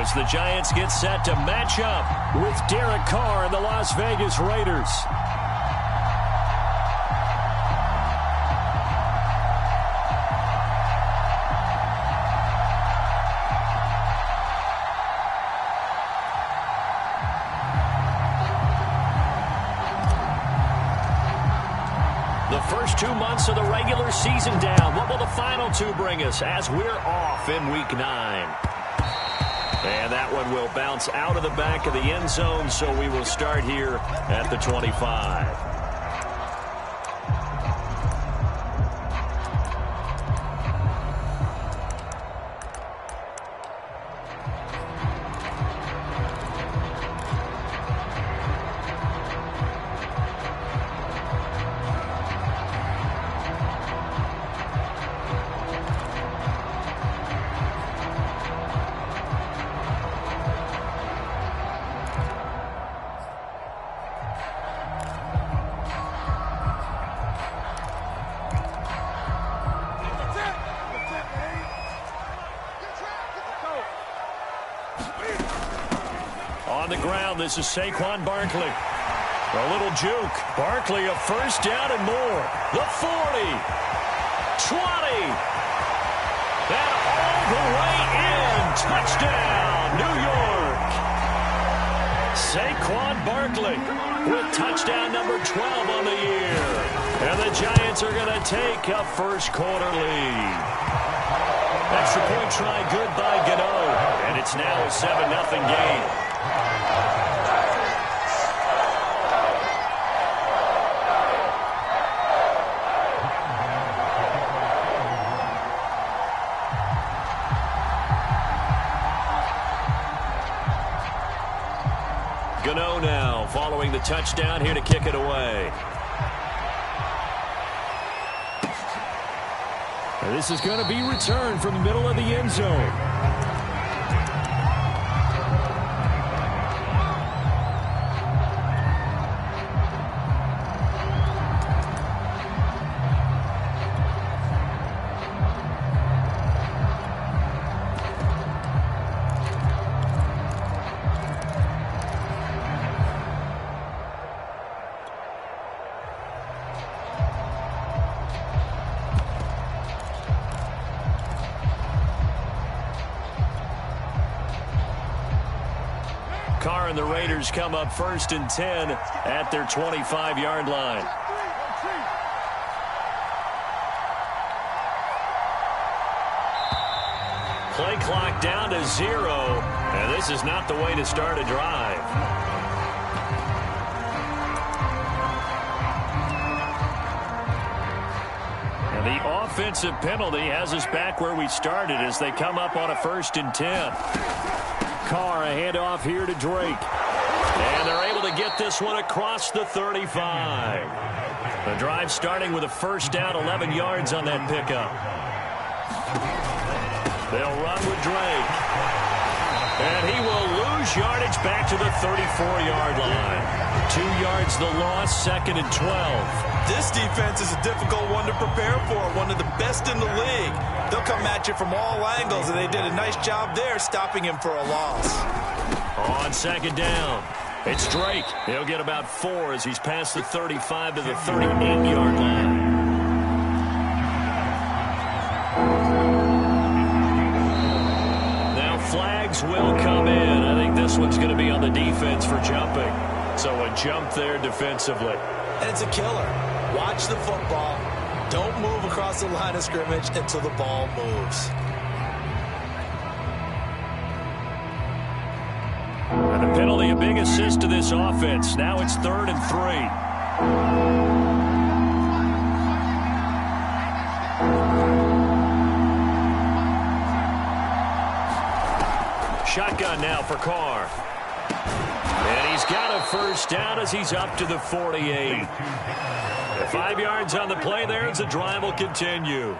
as the Giants get set to match up with Derek Carr and the Las Vegas Raiders. The first 2 months of the regular season down. What will the final two bring us as we're off in Week 9? And that one will bounce out of the back of the end zone, so we will start here at the 25. On the ground, this is Saquon Barkley. A little juke. Barkley, a first down and more. The 40. 20. And all the way in. Touchdown, New York. Saquon Barkley with touchdown number 12 on the year. And the Giants are going to take a first quarter lead. Extra point try good by Gano. And it's now a 7-0 game. Gano now following the touchdown here to kick it away. And this is going to be returned from the middle of the end zone. Carr and the Raiders come up 1st and 10 at their 25-yard line. Play clock down to 0, and this is not the way to start a drive. And the offensive penalty has us back where we started as they come up on a 1st and 10. Carr, a handoff here to Drake. And they're able to get this one across the 35. The drive starting with a first down, 11 yards on that pickup. They'll run with Drake. And he will lose yardage back to the 34-yard line. 2 yards the loss, 2nd and 12. This defense is a difficult one to prepare for, one of the best in the league. They'll come at you from all angles, and they did a nice job there stopping him for a loss. On 2nd down, it's Drake. He'll get about 4 as he's past the 35 to the 38-yard line. Now flags will come in. I think this one's going to be on the defense for jumping. So a jump there defensively. And it's a killer. Watch the football. Don't move across the line of scrimmage until the ball moves. And the penalty, a big assist to this offense. Now it's 3rd and 3. Shotgun now for Carr. And he's got a first down as he's up to the 48. 5 yards on the play there as the drive will continue.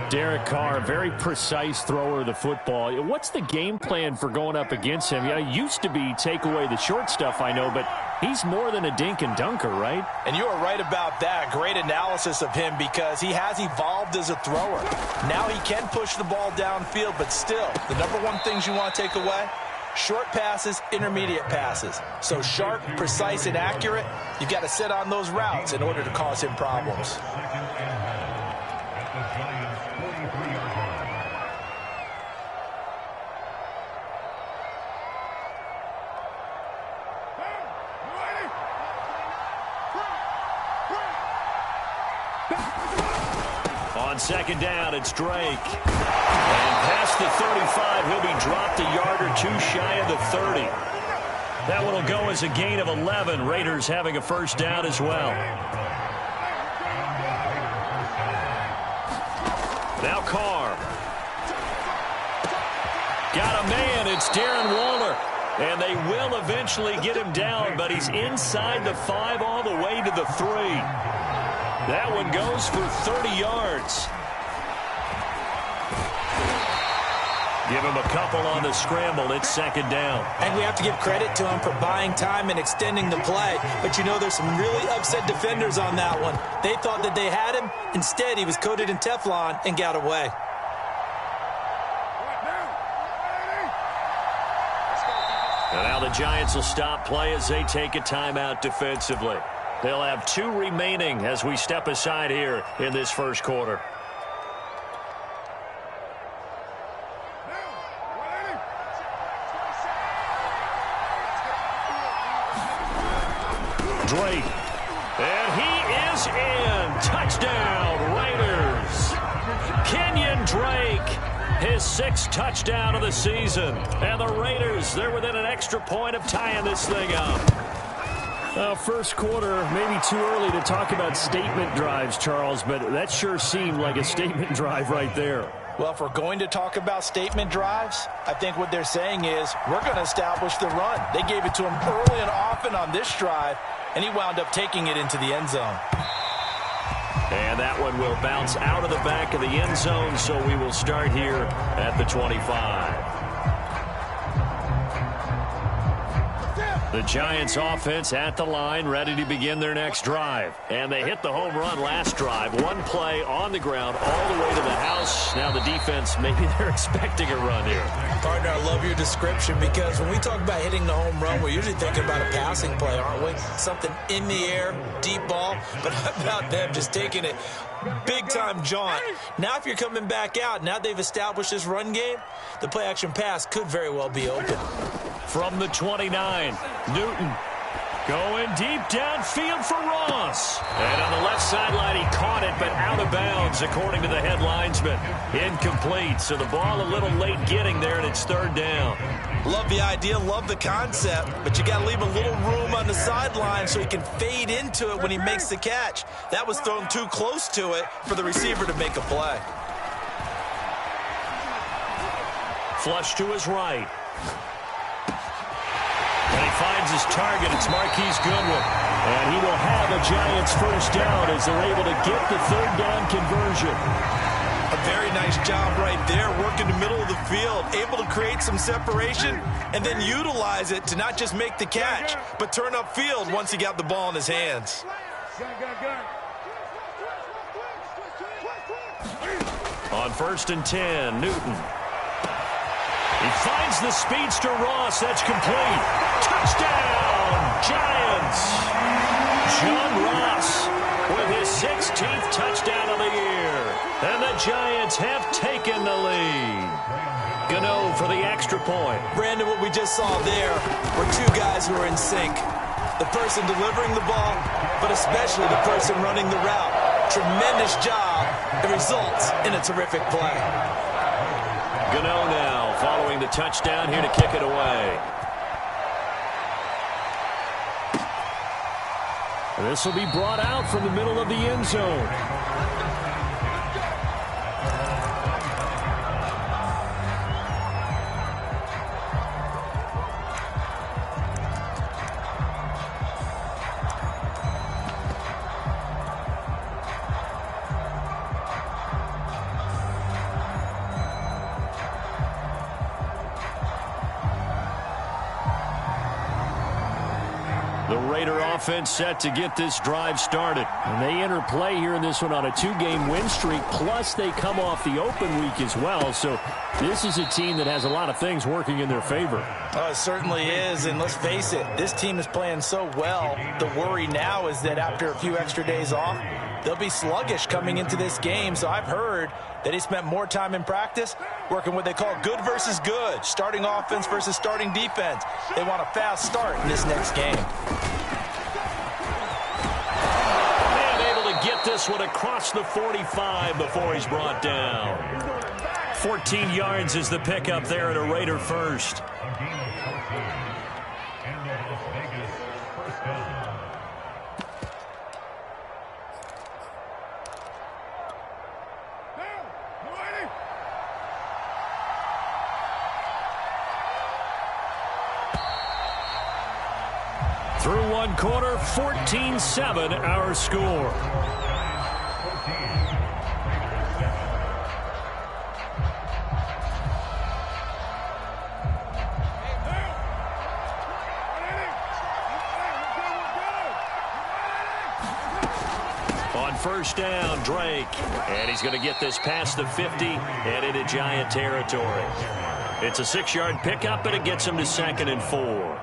Derek Carr, very precise thrower of the football. What's the game plan for going up against him? It used to be take away the short stuff, I know, but he's more than a dink and dunker, right? And you are right about that. Great analysis of him because he has evolved as a thrower. Now he can push the ball downfield, but still, the number one things you want to take away, Short passes, intermediate passes. So sharp, precise, and accurate, you've got to sit on those routes in order to cause him problems. On second down, it's Drake. And past the 35, he'll be dropped a yard or two shy of the 30. That one will go as a gain of 11. Raiders having a first down as well. Now Carr. Got a man. It's Darren Waller. And they will eventually get him down, but he's inside the 5 all the way to the 3. That one goes for 30 yards. Give him a couple on the scramble. It's second down. And we have to give credit to him for buying time and extending the play. But you know, there's some really upset defenders on that one. They thought that they had him. Instead, he was coated in Teflon and got away. And now the Giants will stop play as they take a timeout defensively. They'll have 2 remaining as we step aside here in this first quarter. Drake. And he is in. Touchdown, Raiders. Kenyon Drake. His 6th touchdown of the season. And the Raiders, they're within an extra point of tying this thing up. First quarter, maybe too early to talk about statement drives, Charles, but that sure seemed like a statement drive right there. Well, if we're going to talk about statement drives, I think what they're saying is we're going to establish the run. They gave it to him early and often on this drive, and he wound up taking it into the end zone. And that one will bounce out of the back of the end zone, so we will start here at the 25. The Giants offense at the line, ready to begin their next drive. And they hit the home run last drive. One play on the ground all the way to the house. Now the defense, maybe they're expecting a run here. Partner, I love your description because when we talk about hitting the home run, we're usually thinking about a passing play, aren't we? Something in the air, deep ball. But how about them just taking it big-time jaunt? Now if you're coming back out, now they've established this run game, the play-action pass could very well be open. From the 29, Newton going deep downfield for Ross. And on the left sideline, he caught it, but out of bounds, according to the head linesman. Incomplete, so the ball a little late getting there, and it's third down. Love the idea, love the concept, but you got to leave a little room on the sideline so he can fade into it when he makes the catch. That was thrown too close to it for the receiver to make a play. Flush to his right. And he finds his target. It's Marquise Goodwin. And he will have a Giants first down as they're able to get the third down conversion. A very nice job right there, working the middle of the field, able to create some separation and then utilize it to not just make the catch, but turn upfield once he got the ball in his hands. On 1st and 10, Newton. He finds the speedster Ross. That's complete. Touchdown, Giants. John Ross with his 16th touchdown of the year. And the Giants have taken the lead. Gano for the extra point. Brandon, what we just saw there were 2 guys who are in sync. The person delivering the ball, but especially the person running the route. Tremendous job. It results in a terrific play. Gano now following the touchdown here to kick it away. This will be brought out from the middle of the end zone. The Raider offense set to get this drive started. And they enter play here in this one on a 2-game win streak, plus they come off the open week as well. So this is a team that has a lot of things working in their favor. Oh, it certainly is, and let's face it, this team is playing so well. The worry now is that after a few extra days off, they'll be sluggish coming into this game. So I've heard that he spent more time in practice working what they call good versus good, starting offense versus starting defense. They want a fast start in this next game. And able to get this one across the 45 before he's brought down. 14 yards is the pickup there at a Raider first. Through one quarter, 14-7 our score. On first down, Drake. And he's going to get this past the 50 and into Giant territory. It's a 6-yard pickup, and it gets him to 2nd and 4.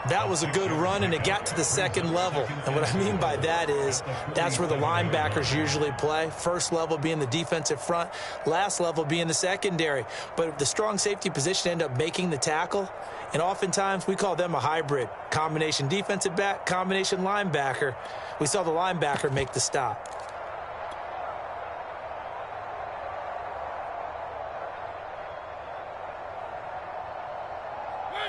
That was a good run, and it got to the second level. And what I mean by that is that's where the linebackers usually play. First level being the defensive front, last level being the secondary. But the strong safety position ended up making the tackle, and oftentimes we call them a hybrid. Combination defensive back, combination linebacker. We saw the linebacker make the stop.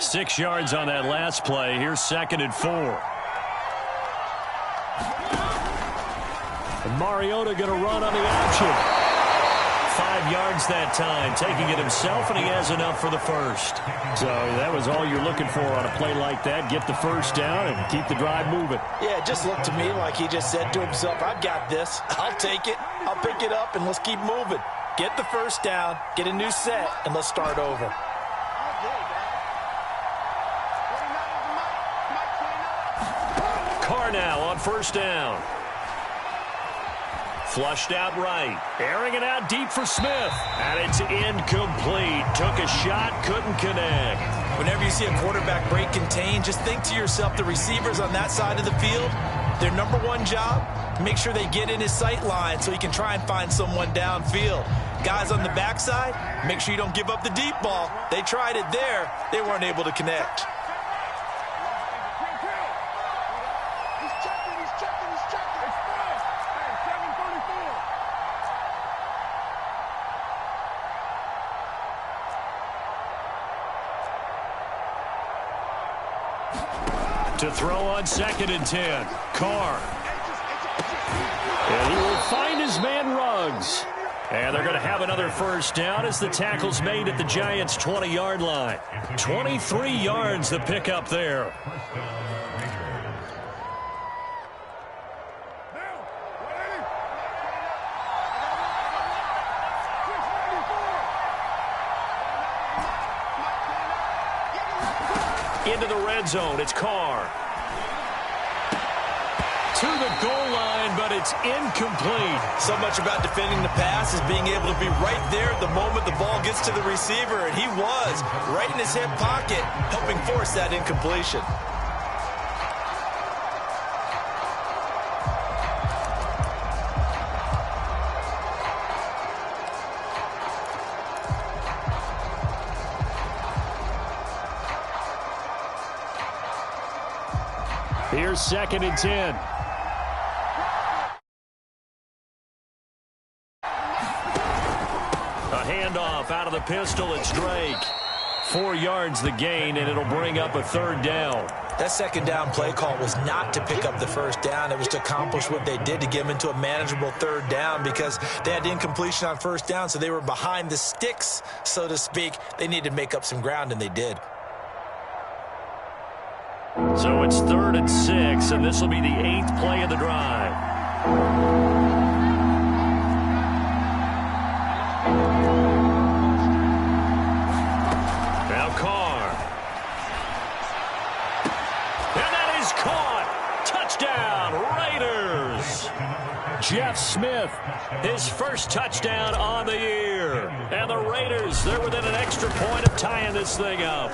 6 yards on that last play. Here's 2nd and 4. And Mariota going to run on the option. 5 yards that time, taking it himself, and he has enough for the first. So that was all you're looking for on a play like that. Get the first down and keep the drive moving. Yeah, it just looked to me like he just said to himself, I've got this. I'll take it. I'll pick it up, and let's keep moving. Get the first down, get a new set, and let's start over. Now on first down. Flushed out right. Airing it out deep for Smith. And it's incomplete. Took a shot, couldn't connect. Whenever you see a quarterback break contain, just think to yourself, the receivers on that side of the field, their number one job, make sure they get in his sight line so he can try and find someone downfield. Guys on the backside, make sure you don't give up the deep ball. They tried it there. They weren't able to connect. To throw on 2nd and 10. Carr. And he will find his man Ruggs. And they're going to have another first down as the tackle's made at the Giants' 20-yard line. 23 yards the pickup there. Into the red zone, it's Carr. To the goal line, but it's incomplete. So much about defending the pass is being able to be right there at the moment the ball gets to the receiver, and he was right in his hip pocket, helping force that incompletion. Here's 2nd and 10. A handoff out of the pistol. It's Drake. 4 yards the gain, and it'll bring up a 3rd down. That 2nd down play call was not to pick up the first down. It was to accomplish what they did to get them into a manageable 3rd down because they had incompletion on first down, so they were behind the sticks, so to speak. They needed to make up some ground, and they did. So it's 3rd and 6, and this will be the 8th play of the drive. Now Carr. And that is caught. Jeff Smith, his first touchdown on the year. And the Raiders, they're within an extra point of tying this thing up.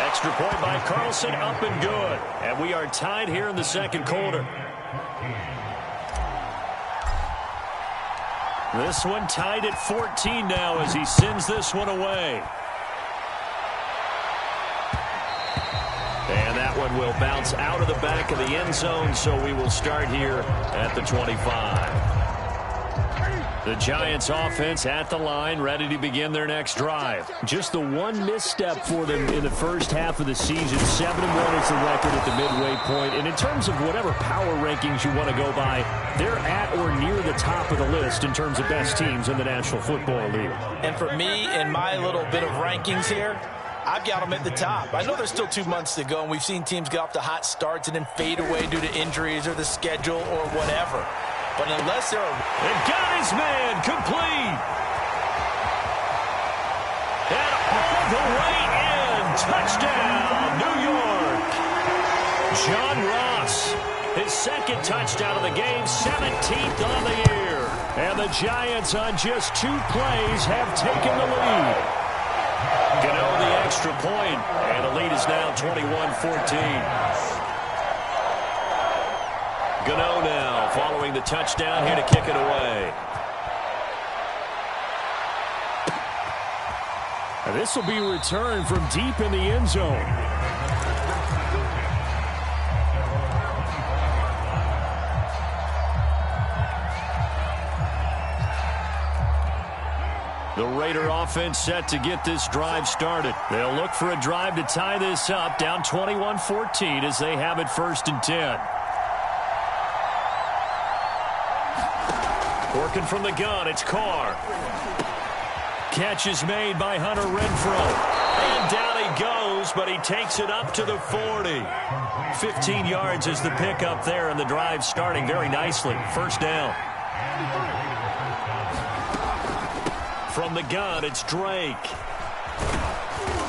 Extra point by Carlson, up and good. And we are tied here in the second quarter. This one tied at 14 now as he sends this one away. And that one will bounce out of the back of the end zone, so we will start here at the 25. The Giants offense at the line, ready to begin their next drive. Just the one misstep for them in the first half of the season. 7-1 is the record at the midway point. And in terms of whatever power rankings you want to go by, they're at or near the top of the list in terms of best teams in the National Football League. And for me, in my little bit of rankings here, I've got them at the top. I know there's still 2 months to go, and we've seen teams get off to hot starts and then fade away due to injuries or the schedule or whatever. But unless they're... They've got his man complete. And all the way in. Touchdown, New York. John Ross, his second touchdown of the game, 17th on the year. And the Giants on just 2 plays have taken the lead. Gano the extra point, and the lead is now 21-14. Gano now following the touchdown here to kick it away. And this will be returned from deep in the end zone. The Raider offense set to get this drive started. They'll look for a drive to tie this up, down 21-14 as they have it 1st and 10. Working from the gun, it's Carr. Catch is made by Hunter Renfrow. And down he goes, but he takes it up to the 40. 15 yards is the pickup there, and the drive starting very nicely. 1st down. From the gun, it's Drake.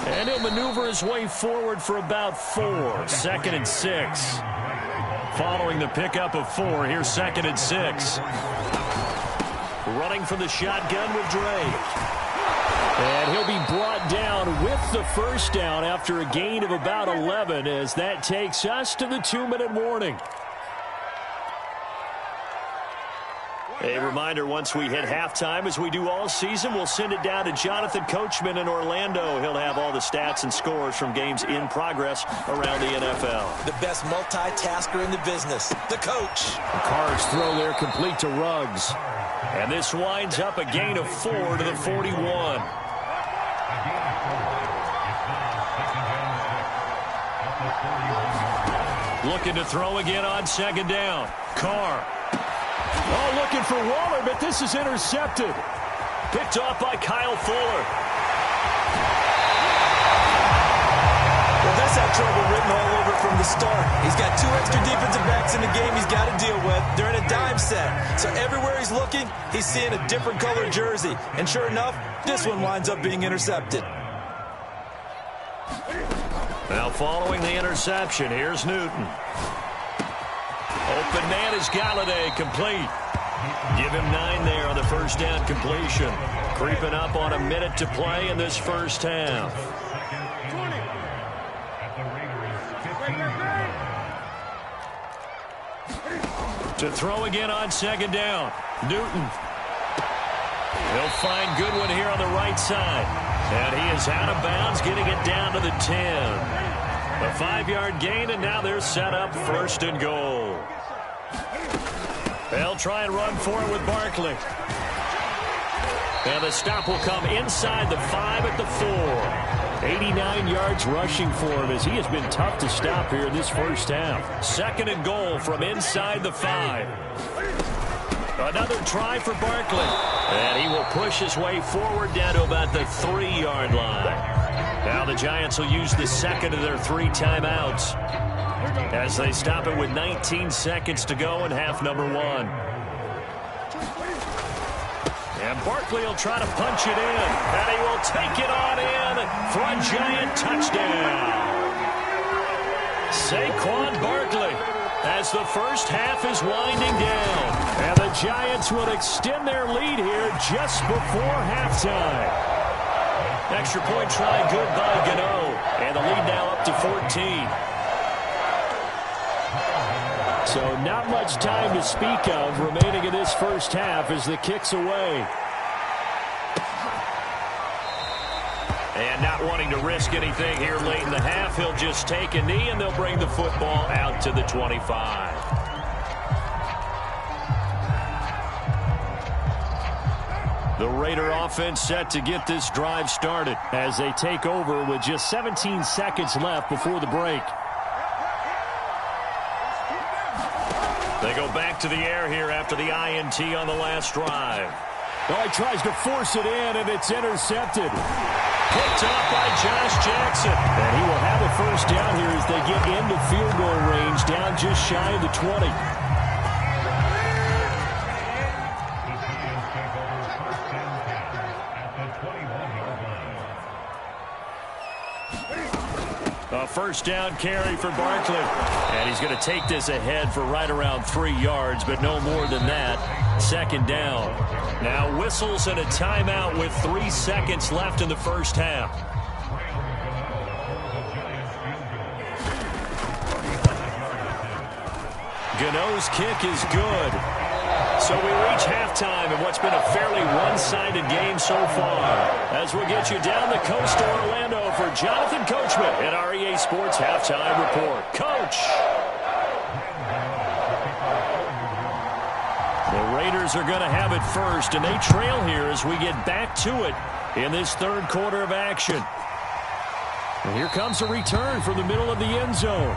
And he'll maneuver his way forward for about 4. 2nd and 6. Following the pickup of 4, here's 2nd and 6. Running from the shotgun with Drake. And he'll be brought down with the 1st down after a gain of about 11 as that takes us to the 2-minute warning. A reminder, once we hit halftime, as we do all season, we'll send it down to Jonathan Coachman in Orlando. He'll have all the stats and scores from games in progress around the NFL. The best multitasker in the business, the coach. The Cards throw there complete to Ruggs. And this winds up a gain of 4 to the 41. Looking to throw again on 2nd down. Carr. Oh, looking for Waller, but this is intercepted. Picked off by Kyle Fuller. Well, that's had trouble written all over from the start. He's got 2 extra defensive backs in the game he's got to deal with. They're in a dime set. So everywhere he's looking, he's seeing a different color jersey. And sure enough, this one winds up being intercepted. Now following the interception, here's Newton. Open man is Galladay, complete. Give him 9 there on the 1st down completion. Creeping up on a minute to play in this 1st half. To throw again on 2nd down. Newton. He'll find Goodwin here on the right side. And he is out of bounds, getting it down to the 10. A 5-yard gain, and now they're set up 1st and goal. They'll try and run for it with Barkley. And the stop will come inside the 5 at the 4. 89 yards rushing for him as he has been tough to stop here in this 1st half. 2nd and goal from inside the 5. Another try for Barkley. And he will push his way forward down to about the 3-yard line. Now the Giants will use the 2nd of their 3 timeouts as they stop it with 19 seconds to go in half number 1. And Barkley will try to punch it in. And he will take it on in for a Giant touchdown. Saquon Barkley as the first half is winding down. And the Giants will extend their lead here just before halftime. Extra point try good by Gano. And the lead now up to 14. So not much time to speak of remaining in this first half as the kick's away. And not wanting to risk anything here late in the half, he'll just take a knee and they'll bring the football out to the 25. The Raider offense set to get this drive started as they take over with just 17 seconds left before the break. They go back to the air here after the INT on the last drive. Well, he tries to force it in, and it's intercepted. Picked off by Josh Jackson. And he will have a first down here as they get into field goal range, down just shy of the 20. A first down carry for Barkley. And he's going to take this ahead for right around 3 yards, but no more than that. Second down. Now whistles and a timeout with 3 seconds left in the first half. Gano's kick is good. So we reach halftime in what's been a fairly one-sided game so far. As we'll get you down the coast to Orlando for Jonathan Coachman at our EA Sports Halftime Report. Coach! The Raiders are going to have it first, and they trail here as we get back to it in this third quarter of action. And here comes a return from the middle of the end zone.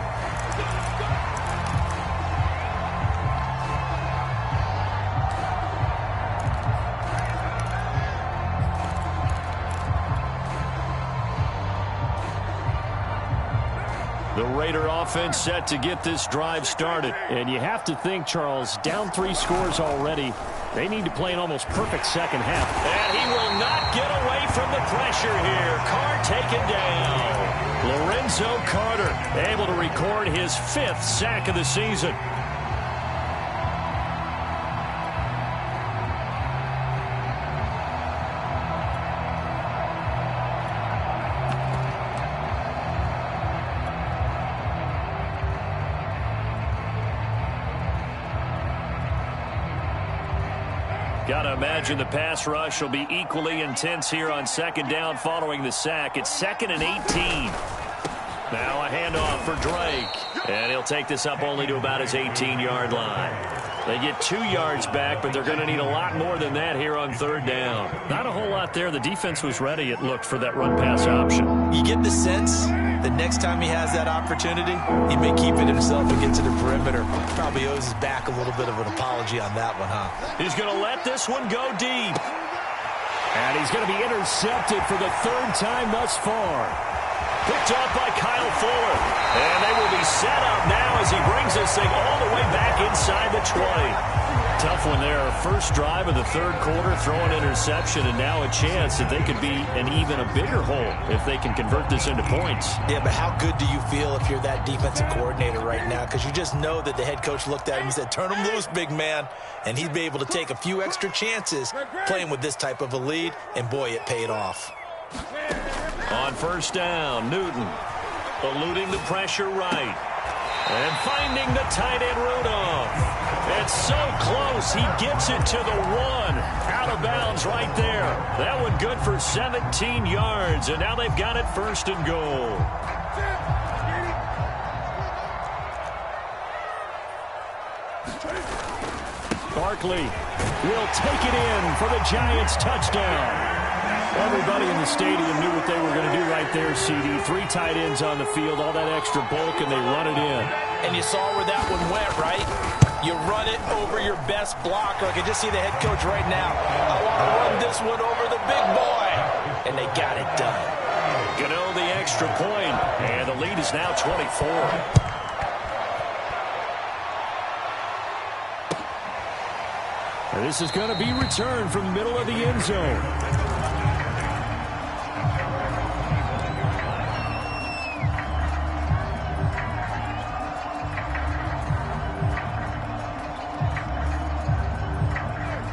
The Raider offense set to get this drive started. And you have to think, Charles, down 3 scores already. They need to play an almost perfect second half. And he will not get away from the pressure here. Carr taken down. Lorenzo Carter able to record his 5th sack of the season. Got to imagine the pass rush will be equally intense here on second down following the sack. It's 2nd and 18. Now a handoff for Drake. And he'll take this up only to about his 18-yard line. They get 2 yards back, but they're going to need a lot more than that here on third down. Not a whole lot there. The defense was ready, it looked, for that run-pass option. You get the sense that next time he has that opportunity, he may keep it himself and get to the perimeter. Probably owes his back a little bit of an apology on that one, huh? He's going to let this one go deep. And he's going to be intercepted for the 3rd time thus far. Picked up by Kyle Fuller. And they will be set up now as he brings this thing all the way back inside the 20. Tough one there. First drive of the third quarter, throw an interception, and now a chance that they could be an even a bigger hole if they can convert this into points. Yeah, but how good do you feel if you're that defensive coordinator right now? Because you just know that the head coach looked at him and said, turn him loose, big man. And he'd be able to take a few extra chances playing with this type of a lead, and boy, it paid off. On first down, Newton eluding the pressure right. And finding the tight end Rudolph. It's so close. He gets it to the 1. Out of bounds right there. That one good for 17 yards. And now they've got it 1st and goal. Barkley will take it in for the Giants touchdown. Everybody in the stadium knew what they were going to do right there, CD. 3 tight ends on the field, all that extra bulk, and they run it in. And you saw where that one went, right? You run it over your best blocker. I can just see the head coach right now. I want to run this one over the big boy. And they got it done. Gano the extra point, and the lead is now 24. And this is going to be returned from the middle of the end zone.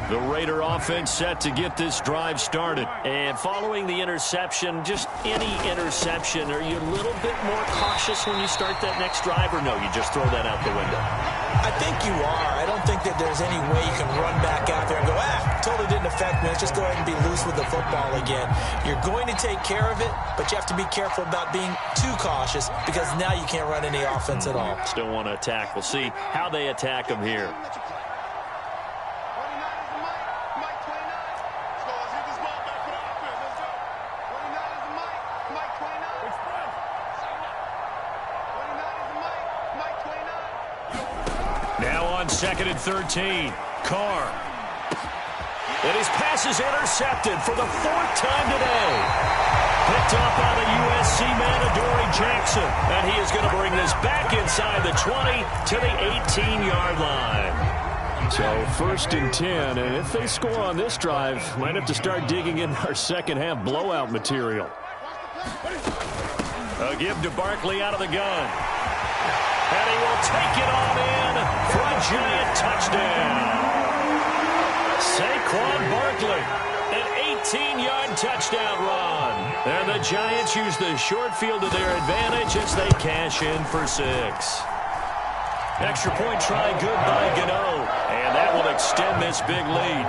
The Raider offense set to get this drive started. And following the interception, just any interception, are you a little bit more cautious when you start that next drive, or no, you just throw that out the window? I think you are. I don't think that there's any way you can run back out there and go, totally didn't affect me. Let's just go ahead and be loose with the football again. You're going to take care of it, but you have to be careful about being too cautious because now you can't run any offense at all. Still want to attack. We'll see how they attack them here. Now on 2nd and 13. Carr. And his pass is intercepted for the 4th time today. Picked up by the USC man, Adoree Jackson. And he is going to bring this back inside the 20 to the 18-yard line. So 1st and 10, and if they score on this drive, might have to start digging in our second-half blowout material. A give to Barkley out of the gun. And he will take it on in for a giant touchdown. Saquon Barkley, an 18-yard touchdown run. And the Giants use the short field to their advantage as they cash in for 6. Extra point try good by Gano. And that will extend this big lead.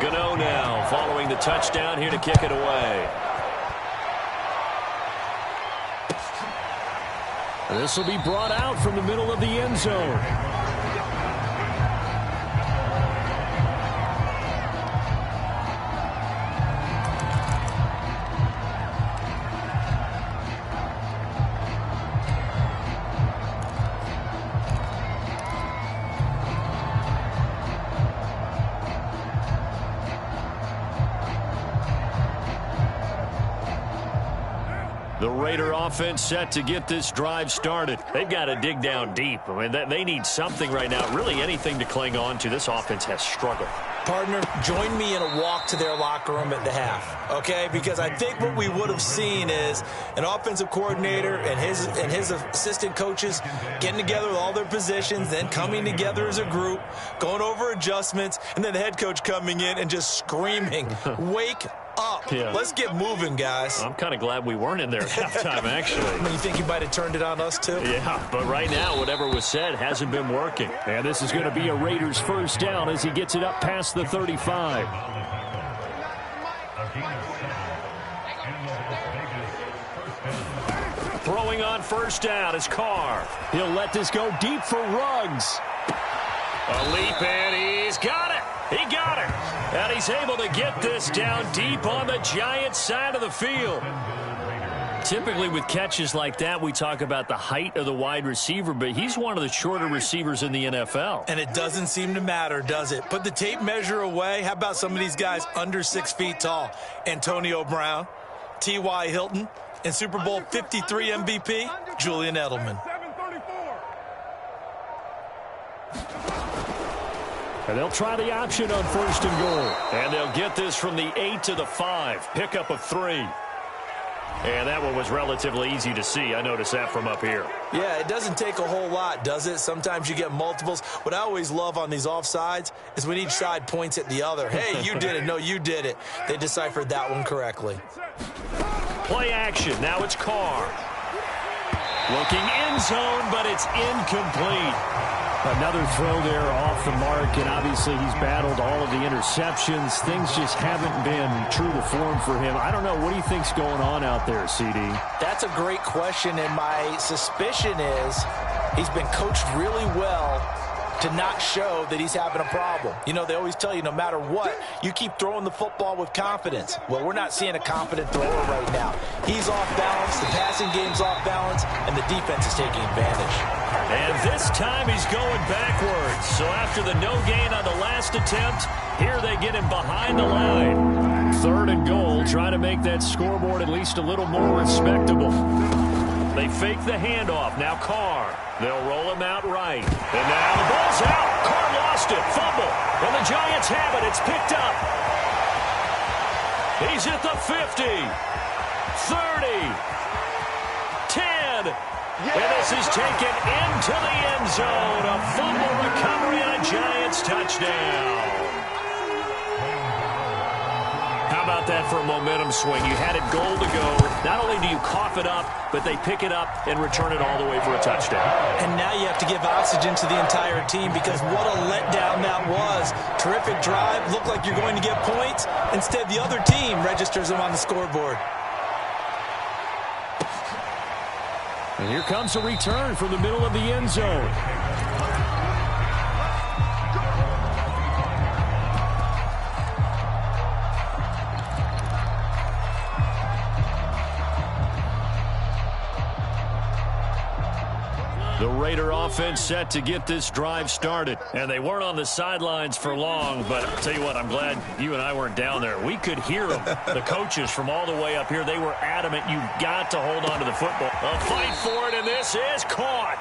Gano now following the touchdown here to kick it away. This will be brought out from the middle of the end zone. The Raider offense set to get this drive started. They've got to dig down deep. I mean, they need something right now, really anything to cling on to. This offense has struggled. Partner, join me in a walk to their locker room at the half, okay? Because I think what we would have seen is an offensive coordinator and his assistant coaches getting together with all their positions, then coming together as a group, going over adjustments, and then the head coach coming in and just screaming, wake up. Yeah. Let's get moving, guys. I'm kind of glad we weren't in there at halftime, actually. I mean, you think you might have turned it on us, too? Yeah, but right now, whatever was said hasn't been working. And this is going to be a Raiders first down as he gets it up past the 35. Throwing on first down is Carr. He'll let this go deep for Ruggs. A leap in, he's got it. He got it. And he's able to get this down deep on the Giants side of the field. Typically with catches like that, we talk about the height of the wide receiver, but he's one of the shorter receivers in the NFL. And it doesn't seem to matter, does it? Put the tape measure away. How about some of these guys under 6 feet tall? Antonio Brown, T.Y. Hilton, and Super Bowl 53 MVP, Julian Edelman. And they'll try the option on 1st and goal. And they'll get this from the 8 to the 5. Pickup of 3. And that one was relatively easy to see. I noticed that from up here. Yeah, it doesn't take a whole lot, does it? Sometimes you get multiples. What I always love on these offsides is when each side points at the other. Hey, you did it. No, you did it. They deciphered that one correctly. Play action. Now it's Carr. Looking end zone, but it's incomplete. Another throw there off the mark, and obviously he's battled all of the interceptions. Things just haven't been true to form for him. I don't know. What do you think's going on out there, CD? That's a great question, and my suspicion is he's been coached really well to not show that he's having a problem. You know, they always tell you no matter what, you keep throwing the football with confidence. Well, we're not seeing a confident thrower right now. He's off balance, the passing game's off balance, and the defense is taking advantage. And this time he's going backwards. So after the no gain on the last attempt, here they get him behind the line. 3rd and goal, trying to make that scoreboard at least a little more respectable. They fake the handoff. Now Carr. They'll roll him out right. And now the ball's out. Carr lost it. Fumble. And the Giants have it. It's picked up. He's at the 50. 30. 10. And this is taken into the end zone. A fumble recovery and a Giants touchdown. How about that for a momentum swing? You had it goal to go. Not only do you cough it up, but they pick it up and return it all the way for a touchdown. And now you have to give oxygen to the entire team because what a letdown that was. Terrific drive. Looked like you're going to get points. Instead, the other team registers them on the scoreboard. And here comes a return from the middle of the end zone. The Raider offense set to get this drive started. And they weren't on the sidelines for long, but I'll tell you what, I'm glad you and I weren't down there. We could hear them, the coaches from all the way up here. They were adamant, you've got to hold on to the football. A fight for it, and this is caught.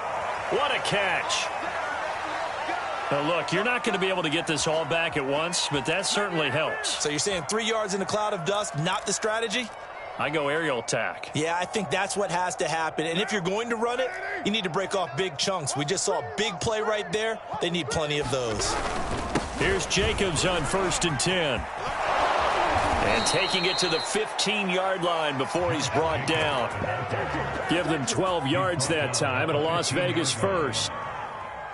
What a catch. Now, look, you're not going to be able to get this all back at once, but that certainly helps. So you're saying 3 yards in a cloud of dust, not the strategy? I go aerial attack. Yeah, I think that's what has to happen. And if you're going to run it, you need to break off big chunks. We just saw a big play right there. They need plenty of those. Here's Jacobs on 1st and 10. And taking it to the 15-yard line before he's brought down. Give them 12 yards that time and a Las Vegas first.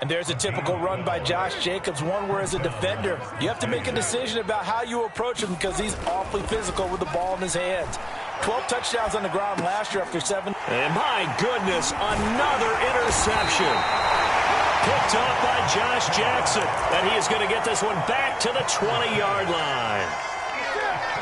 And there's a typical run by Josh Jacobs, one where as a defender, you have to make a decision about how you approach him because he's awfully physical with the ball in his hands. 12 touchdowns on the ground last year after 7. And my goodness, another interception. Picked off by Josh Jackson. And he is going to get this one back to the 20-yard line.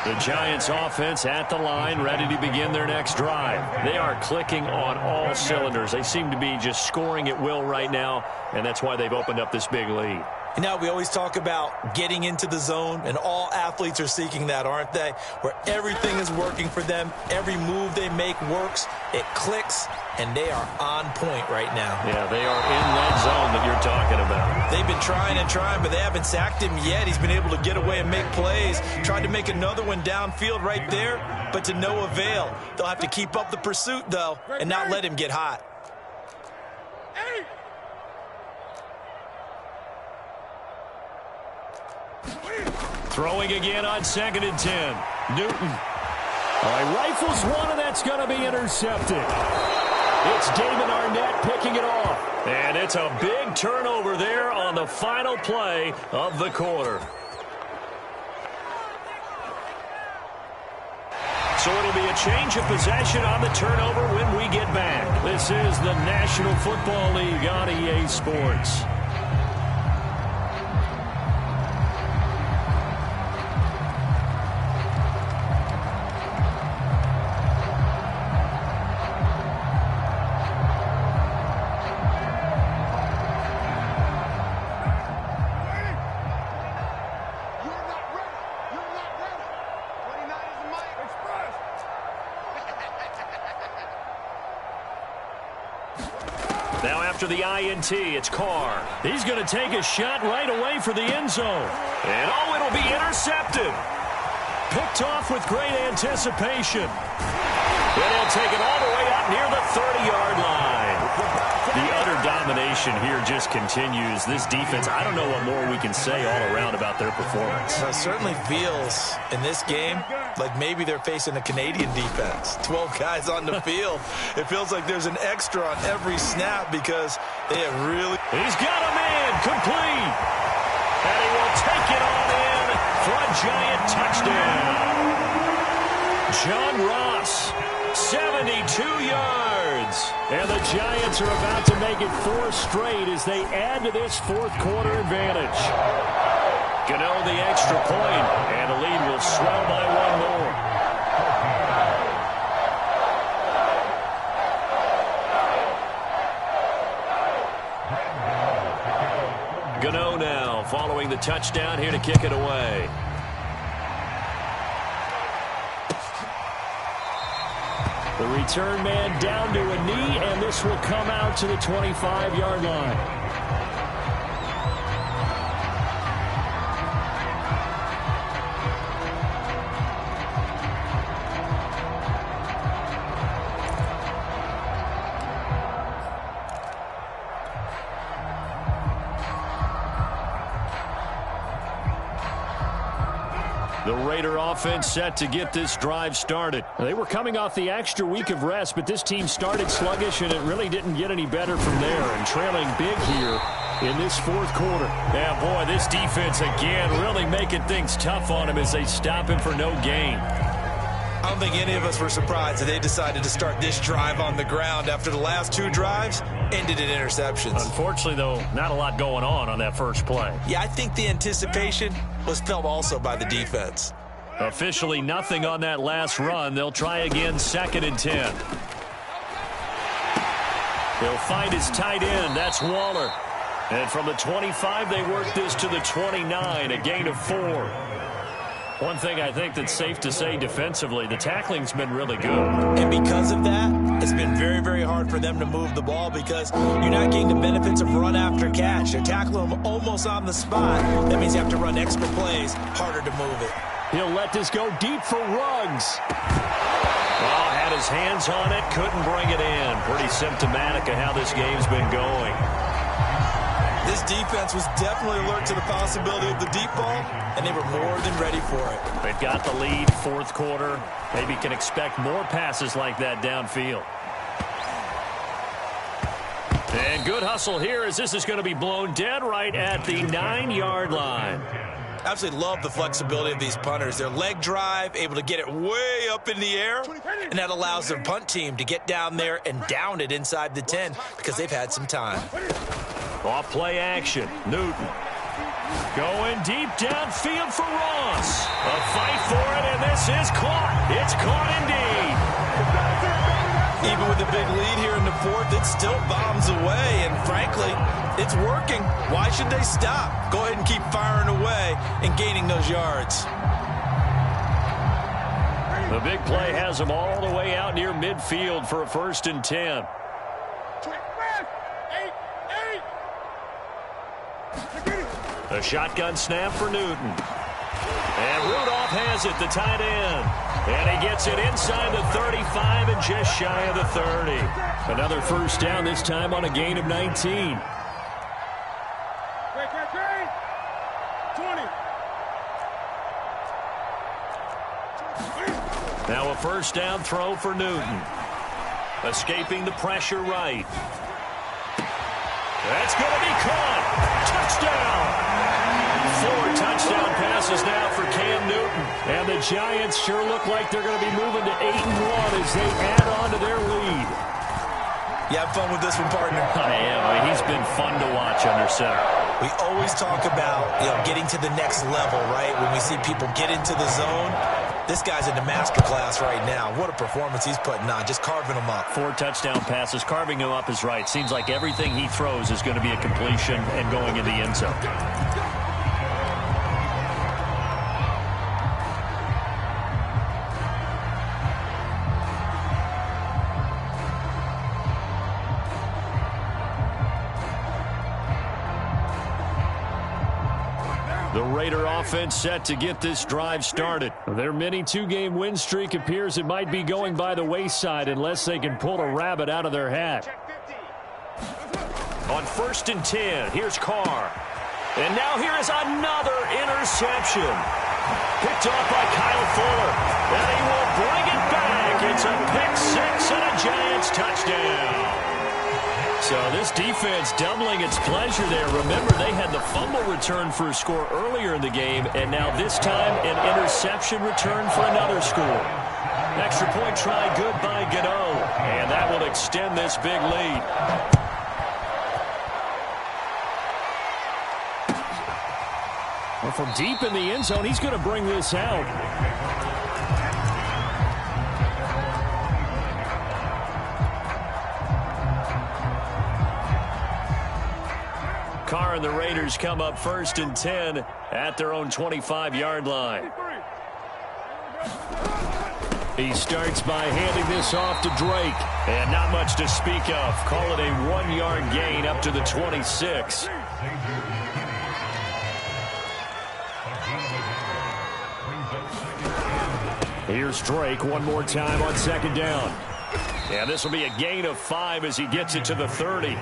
The Giants offense at the line, ready to begin their next drive. They are clicking on all cylinders. They seem to be just scoring at will right now, and that's why they've opened up this big lead. You know, we always talk about getting into the zone, and all athletes are seeking that, aren't they? Where everything is working for them, every move they make works, it clicks, and they are on point right now. Yeah, they are in that zone that you're talking about. They've been trying and trying, but they haven't sacked him yet. He's been able to get away and make plays. Tried to make another one downfield right there, but to no avail. They'll have to keep up the pursuit, though, and not let him get hot. Throwing again on 2nd and 10. Newton. All right, rifles one, and that's going to be intercepted. It's David Arnett picking it off. And it's a big turnover there on the final play of the quarter. So it'll be a change of possession on the turnover when we get back. This is the National Football League on EA Sports. Now after the INT, it's Carr. He's going to take a shot right away for the end zone. And oh, it'll be intercepted. Picked off with great anticipation. And he'll take it all the way up near the 30-yard line. The utter domination here just continues. This defense, I don't know what more we can say all around about their performance. It certainly feels in this game like maybe they're facing a Canadian defense. 12 guys on the field. It feels like there's an extra on every snap because they have really... He's got a man complete. And he will take it on in for a Giant touchdown. John Ross, 72 yards. And the Giants are about to make it 4 straight as they add to this fourth quarter advantage. Gano the extra point, and the lead will swell by 1 more. Gano now following the touchdown here to kick it away. The return man down to a knee, and this will come out to the 25-yard line. The Raider offense set to get this drive started. They were coming off the extra week of rest, but this team started sluggish, and it really didn't get any better from there. And trailing big here in this fourth quarter. Yeah, boy, this defense again really making things tough on him as they stop him for no gain. I don't think any of us were surprised that they decided to start this drive on the ground after the last two drives ended in interceptions. Unfortunately, though, not a lot going on that first play. Yeah, I think the anticipation was felt also by the defense. Officially nothing on that last run. They'll try again, 2nd and 10. He'll find his tight end. That's Waller. And from the 25, they work this to the 29, a gain of 4. One thing I think that's safe to say defensively, the tackling's been really good. And because of that, it's been very, very hard for them to move the ball because you're not getting the benefits of run after catch. They're tackling them almost on the spot. That means you have to run extra plays, harder to move it. He'll let this go deep for Ruggs. Oh, had his hands on it, couldn't bring it in. Pretty symptomatic of how this game's been going. This defense was definitely alert to the possibility of the deep ball, and they were more than ready for it. They've got the lead, fourth quarter. Maybe can expect more passes like that downfield. And good hustle here as this is going to be blown dead right at the 9-yard line. Absolutely love the flexibility of these punters. Their leg drive, able to get it way up in the air, and that allows their punt team to get down there and down it inside the 10 because they've had some time. Off play action. Newton going deep downfield for Ross. A fight for it, and this is caught. It's caught indeed. Even with a big lead here in the fourth, it still bombs away, and frankly, it's working. Why should they stop? Go ahead and keep firing away and gaining those yards. The big play has them all the way out near midfield for a 1st and 10. A shotgun snap for Newton. And Rudolph has it, the tight end. And he gets it inside the 35 and just shy of the 30. Another first down, this time on a gain of 19. 20. Now a first down throw for Newton. Escaping the pressure right. That's going to be caught. Touchdown. 4 touchdown passes now for Cam Newton. And the Giants sure look like they're going to be moving to 8-1 as they add on to their lead. You have fun with this one, partner? I am. I mean, he's been fun to watch under center. We always talk about, getting to the next level, right? When we see people get into the zone, this guy's in the masterclass right now. What a performance he's putting on, just carving them up. 4 touchdown passes. Carving him up is right. Seems like everything he throws is going to be a completion and going in the end zone. The Raider offense set to get this drive started. Their mini 2-game win streak appears it might be going by the wayside unless they can pull a rabbit out of their hat. On 1st and 10, here's Carr. And now here is another interception. Picked off by Kyle Fuller. And he will bring it back. It's a pick 6 and a Giants touchdown. So this defense doubling its pleasure there. Remember, they had the fumble return for a score earlier in the game, and now this time an interception return for another score. Extra point try good by Gano, and that will extend this big lead. Well, from deep in the end zone, he's going to bring this out. Carr and the Raiders come up 1st and 10 at their own 25-yard line. He starts by handing this off to Drake. And not much to speak of. Call it a 1-yard gain up to the 26. Here's Drake one more time on 2nd down. And this will be a gain of 5 as he gets it to the 30.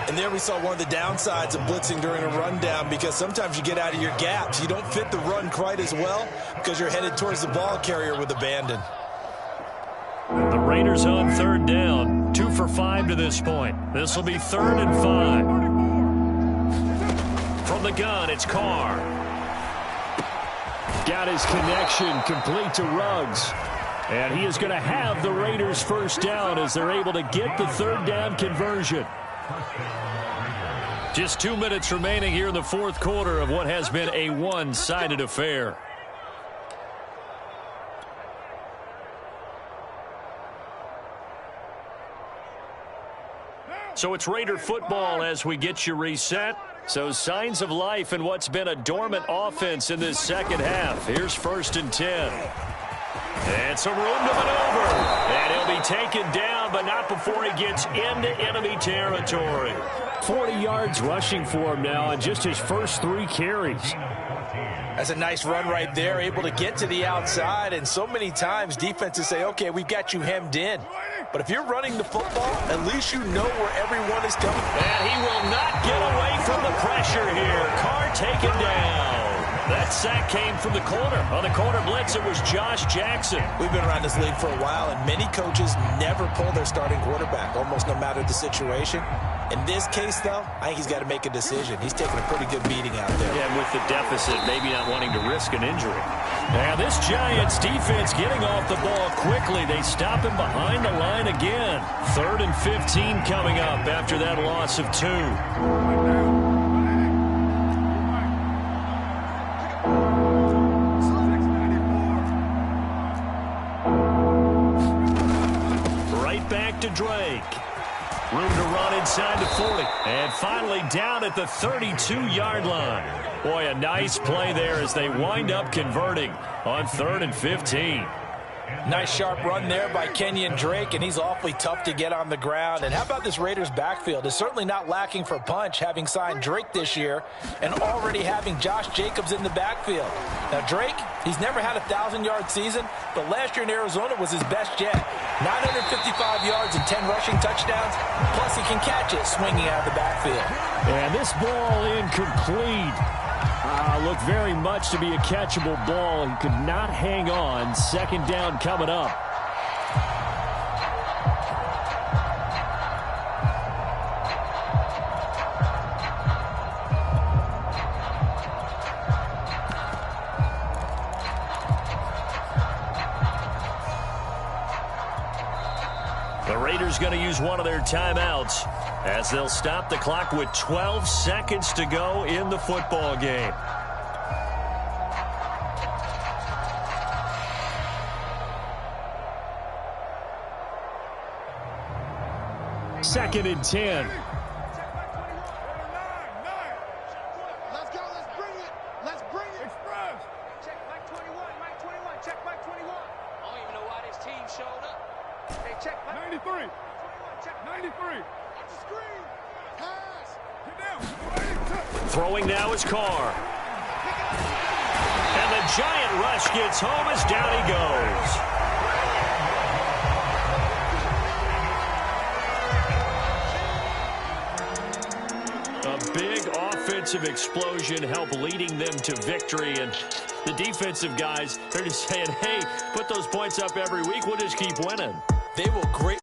And there we saw one of the downsides of blitzing during a rundown, because sometimes you get out of your gaps. You don't fit the run quite as well because you're headed towards the ball carrier with abandon. The Raiders on third down. 2 for 5 to this point. This will be 3rd and 5. From the gun, it's Carr. Got his connection complete to Ruggs. And he is going to have the Raiders first down as they're able to get the 3rd down conversion. Just 2 minutes remaining here in the 4th quarter of what has been a one-sided affair. So it's Raider football as we get you reset. So signs of life in what's been a dormant offense in this second half. Here's 1st and 10. And some room to maneuver. And he'll be taken down, but not before he gets into enemy territory. 40 yards rushing for him now on just his first 3 carries. That's a nice run right there, able to get to the outside. And so many times defenses say, okay, we've got you hemmed in. But if you're running the football, at least you know where everyone is coming. And he will not get away from the pressure here. Carr taken down. That sack came from the corner. On the corner blitz, it was Josh Jackson. We've been around this league for a while, and many coaches never pull their starting quarterback, almost no matter the situation. In this case, though, I think he's got to make a decision. He's taking a pretty good beating out there. Yeah, and with the deficit, maybe not wanting to risk an injury. Now, this Giants defense getting off the ball quickly. They stop him behind the line again. 3rd and 15 coming up after that loss of 2. Right back to Drake. Room to run inside the 40. And finally down at the 32-yard line. Boy, a nice play there as they wind up converting on 3rd and 15. Nice sharp run there by Kenyon Drake, and he's awfully tough to get on the ground. And how about this Raiders backfield? It's certainly not lacking for punch, having signed Drake this year and already having Josh Jacobs in the backfield. Now Drake, he's never had a 1,000-yard season, but last year in Arizona was his best yet. 955 yards and 10 rushing touchdowns, plus he can catch it swinging out of the backfield. And this ball incomplete. Looked very much to be a catchable ball. He could not hang on. 2nd down coming up. The Raiders going to use one of their timeouts as they'll stop the clock with 12 seconds to go in the football game. Second and 10. Let's go. Let's bring it. Let's bring it. Express. Check Mike 21. Mike 21. Check Mike 21. I don't even know why this team showed up. Hey, check Mike 93. 21. Check 93. Watch the screen. Pass. Get down. Throwing now is Carr. And the giant rush gets home as down he goes. Big offensive explosion helped leading them to victory. And the defensive guys, they're just saying, hey, put those points up every week. We'll just keep winning. They will greatly